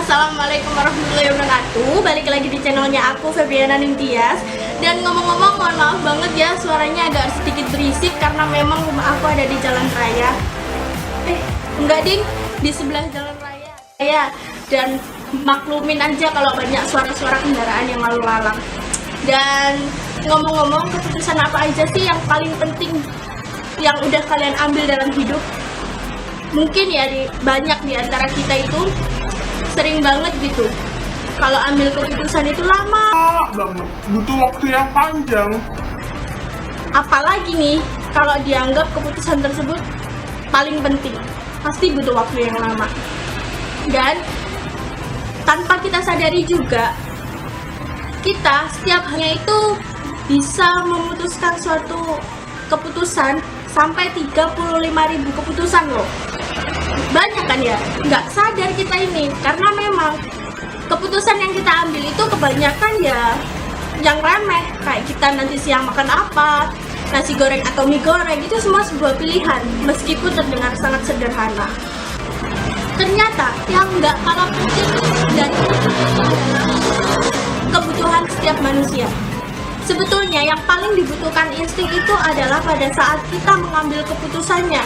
Assalamualaikum warahmatullahi wabarakatuh. Balik lagi di channelnya aku, Febriana Nintias. Dan ngomong-ngomong, mohon maaf banget ya, suaranya agak sedikit berisik karena memang rumah aku ada di jalan raya. Enggak ding, di sebelah jalan raya. Dan maklumin aja kalau banyak suara-suara kendaraan yang lalu lalang. Dan ngomong-ngomong, keputusan apa aja sih yang paling penting yang udah kalian ambil dalam hidup? Mungkin ya banyak di antara kita itu sering banget gitu kalau ambil keputusan itu lama banget, butuh waktu yang panjang. Apalagi nih kalau dianggap keputusan tersebut paling penting, pasti butuh waktu yang lama. Dan tanpa kita sadari juga, kita setiap harinya itu bisa memutuskan suatu keputusan sampai 35.000 keputusan loh. Banyak kan ya, nggak sadar kita ini, karena memang keputusan yang kita ambil itu kebanyakan ya yang remeh, kayak kita nanti siang makan apa, nasi goreng atau mie goreng, itu semua sebuah pilihan meskipun terdengar sangat sederhana. Ternyata yang nggak kalah penting dan kebutuhan setiap manusia. Sebetulnya yang paling dibutuhkan insting itu adalah pada saat kita mengambil keputusannya.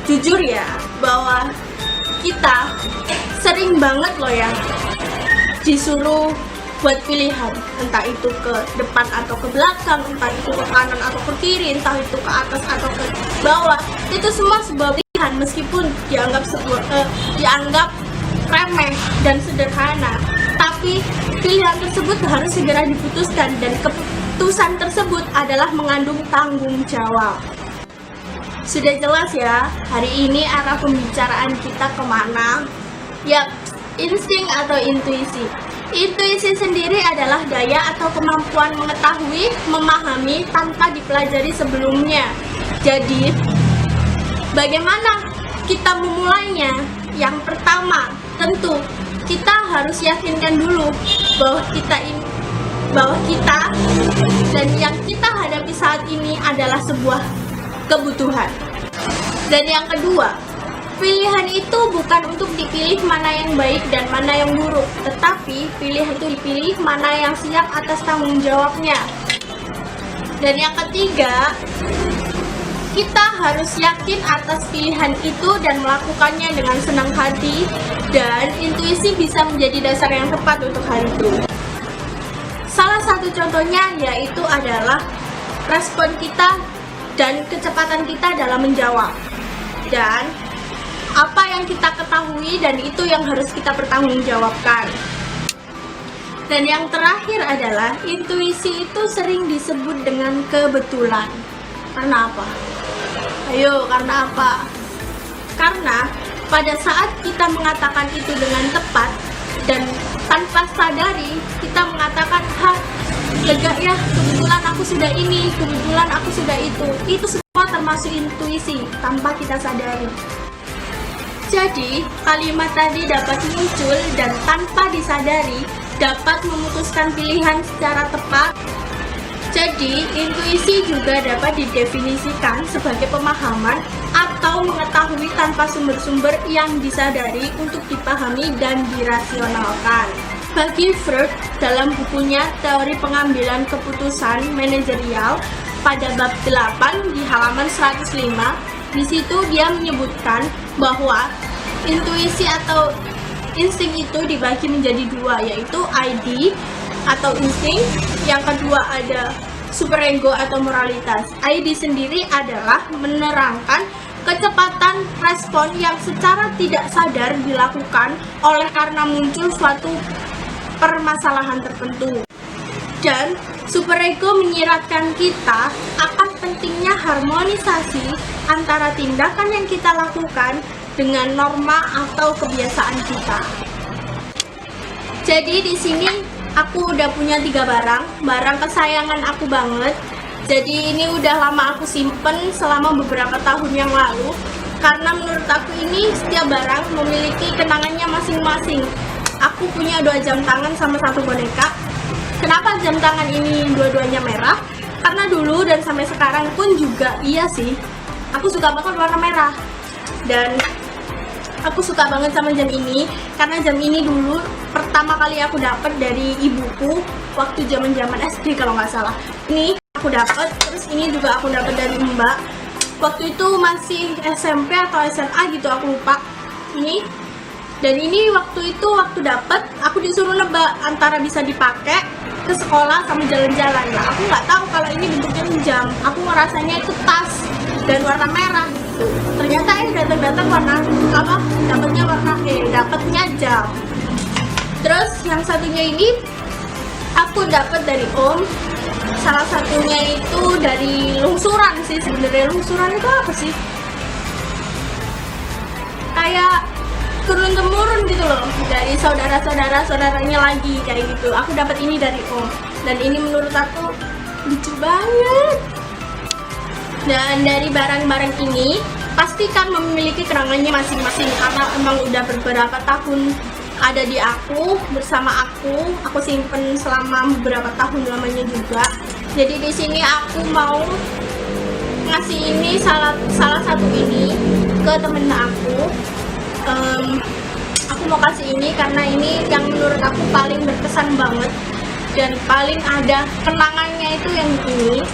Jujur ya, bahwa kita sering banget loh ya disuruh buat pilihan, entah itu ke depan atau ke belakang, entah itu ke kanan atau ke kiri, entah itu ke atas atau ke bawah. Itu semua sebuah pilihan meskipun dianggap remeh dan sederhana, tapi pilihan tersebut harus segera diputuskan dan keputusan tersebut adalah mengandung tanggung jawab. Sudah jelas ya, hari ini arah pembicaraan kita kemana? Yap, insting atau intuisi. Intuisi sendiri adalah daya atau kemampuan mengetahui, memahami tanpa dipelajari sebelumnya. Jadi, bagaimana kita memulainya? Yang pertama, tentu kita harus yakinkan dulu bahwa kita dan yang kita hadapi saat ini adalah sebuah kebutuhan. Dan yang kedua, pilihan itu bukan untuk dipilih mana yang baik dan mana yang buruk, tetapi pilihan itu dipilih mana yang siap atas tanggung jawabnya. Dan yang ketiga, kita harus yakin atas pilihan itu dan melakukannya dengan senang hati, dan intuisi bisa menjadi dasar yang tepat untuk hal itu. Salah satu contohnya yaitu adalah respon kita dan kecepatan kita dalam menjawab, dan apa yang kita ketahui dan itu yang harus kita pertanggungjawabkan. Dan yang terakhir adalah intuisi itu sering disebut dengan kebetulan. Karena apa? Ayo, karena apa? Karena pada saat kita mengatakan itu dengan tepat dan tanpa sadari kita mengatakan, lega ya, kebetulan aku sudah ini, kebetulan aku sudah itu semua termasuk intuisi tanpa kita sadari. Jadi kalimat tadi dapat muncul dan tanpa disadari dapat memutuskan pilihan secara tepat. Jadi intuisi juga dapat didefinisikan sebagai pemahaman atau mengetahui tanpa sumber-sumber yang disadari untuk dipahami dan dirasionalkan. Bagi Freud, dalam bukunya Teori Pengambilan Keputusan Manajerial pada bab 8 di halaman 105, di situ dia menyebutkan bahwa intuisi atau insting itu dibagi menjadi dua, yaitu ID atau insting, yang kedua ada superego atau moralitas. ID sendiri adalah menerangkan kecepatan respon yang secara tidak sadar dilakukan oleh karena muncul suatu permasalahan tertentu. Dan superego menyiratkan kita akan pentingnya harmonisasi antara tindakan yang kita lakukan dengan norma atau kebiasaan kita. Jadi di sini aku udah punya 3 barang kesayangan aku banget. Jadi ini udah lama aku simpen selama beberapa tahun yang lalu, karena menurut aku ini setiap barang memiliki kenangannya masing-masing. Aku punya 2 jam tangan sama 1 boneka. Kenapa jam tangan ini dua-duanya merah? Karena dulu dan sampai sekarang pun juga iya sih, aku suka banget warna merah. Dan Aku suka banget sama jam ini karena jam ini dulu pertama kali aku dapat dari ibuku waktu zaman-zaman SD kalau nggak salah. Ini aku dapat, terus ini juga aku dapat dari Mbak. Waktu itu masih SMP atau SMA gitu, aku lupa. Ini dan ini waktu itu waktu dapat aku disuruh nebak antara bisa dipakai ke sekolah sama jalan-jalan. Nah, aku nggak tahu kalau ini bentuknya jam. Aku ngerasanya itu tas dan warna merah gitu. Ternyata datang-datang warna apa? Dapatnya jam. Terus yang satunya ini aku dapat dari Om. Salah satunya itu dari lungsuran sih sebenarnya. Lungsuran itu apa sih? Kayak turun temurun gitu loh, dari saudaranya lagi kayak gitu. Aku dapat ini dari Om dan ini menurut aku lucu banget. Dan dari barang-barang ini pastikan memiliki kenangannya masing-masing karena emang udah beberapa tahun ada di aku, bersama aku simpen selama beberapa tahun lamanya juga. Jadi di sini aku mau ngasih ini salah satu ini ke temen aku. Aku mau kasih ini karena ini yang menurut aku paling berkesan banget dan paling ada kenangannya itu yang ini.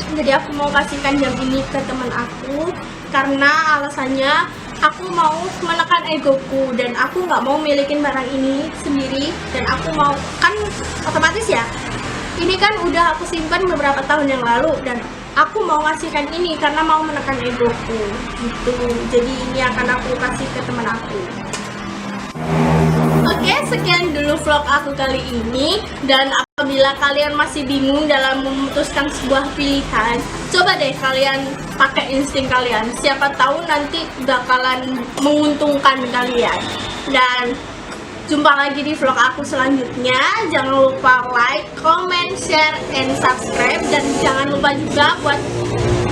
Jadi aku mau kasihkan jam ini ke teman aku karena alasannya aku mau menekan egoku dan aku nggak mau milikin barang ini sendiri, dan aku mau, kan otomatis ya, ini kan udah aku simpan beberapa tahun yang lalu dan aku mau ngasihkan ini karena mau menekan egoku gitu. Jadi ini akan aku kasih ke teman aku. Oke, sekian dulu vlog aku kali ini. Dan apabila kalian masih bingung dalam memutuskan sebuah pilihan, coba deh kalian pakai insting kalian. Siapa tahu nanti bakalan menguntungkan kalian. Dan jumpa lagi di vlog aku selanjutnya. Jangan lupa like, comment, share, and subscribe. Dan jangan lupa juga buat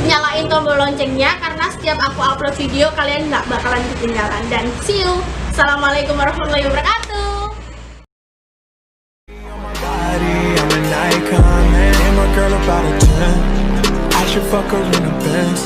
nyalain tombol loncengnya karena setiap aku upload video kalian nggak bakalan ketinggalan. Dan see you. Assalamualaikum warahmatullahi wabarakatuh. I'm an icon, man. And my girl about a 10. I should fuck her in a Benz.